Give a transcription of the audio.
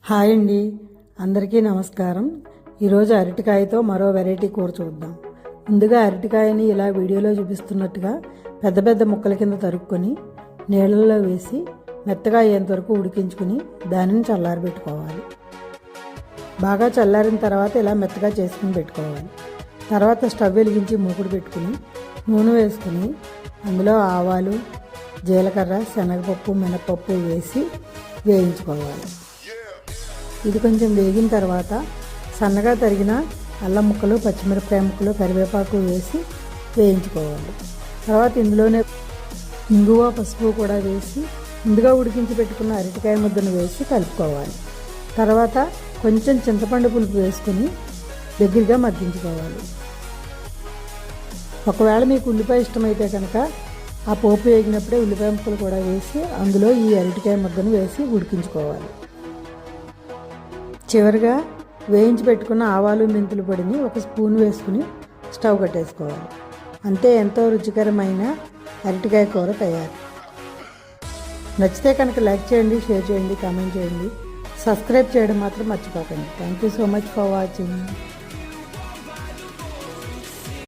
Hi అండి, అందరికీ నమస్కారం. ఈరోజు అరటికాయతో మరో వెరైటీ కూర చూద్దాం. ముందుగా అరటికాయని ఇలా వీడియోలో చూపిస్తున్నట్టుగా పెద్ద పెద్ద ముక్కల కింద తరుక్కొని నీళ్ళల్లో వేసి మెత్తగా అయ్యేంత వరకు ఉడికించుకుని దానిని చల్లారబెట్టుకోవాలి. బాగా చల్లారిన తర్వాత ఇలా మెత్తగా చేసుకుని పెట్టుకోవాలి. తర్వాత స్టవ్ వెలిగించి మూకుడు పెట్టుకుని నూనె వేసుకుని అందులో ఆవాలు, జీలకర్ర, శనగపప్పు, మినపప్పు వేసి వేయించుకోవాలి. ఇది కొంచెం వేగిన తర్వాత సన్నగా తరిగిన అల్లం ముక్కలు, పచ్చిమిరపకాయ ముక్కలు, కరివేపాకు వేసి వేయించుకోవాలి. తర్వాత ఇందులోనే ఇంగువ, పసుపు కూడా వేసి ముందుగా ఉడికించి పెట్టుకున్న అరటికాయ ముద్దను వేసి కలుపుకోవాలి. తర్వాత కొంచెం చింతపండు పులుపు వేసుకుని దగ్గరగా మగ్గించుకోవాలి. ఒకవేళ మీకు ఉల్లిపాయ ఇష్టమైతే కనుక ఆ పోపు వేగినప్పుడే ఉల్లిపాయ ముక్కలు కూడా వేసి అందులో ఈ అరటికాయ ముద్దను వేసి ఉడికించుకోవాలి. చివరిగా వేయించి పెట్టుకున్న ఆవాలు, మెంతుల పొడిని ఒక స్పూన్ వేసుకుని స్టవ్ కట్టేసుకోవాలి. అంతే, ఎంతో రుచికరమైన అరటికాయ కూర తయారు. నచ్చితే కనుక లైక్ చేయండి, షేర్ చేయండి, కామెంట్ చేయండి, సబ్స్క్రైబ్ చేయడం మాత్రం మర్చిపోకండి. Thank you so much for watching.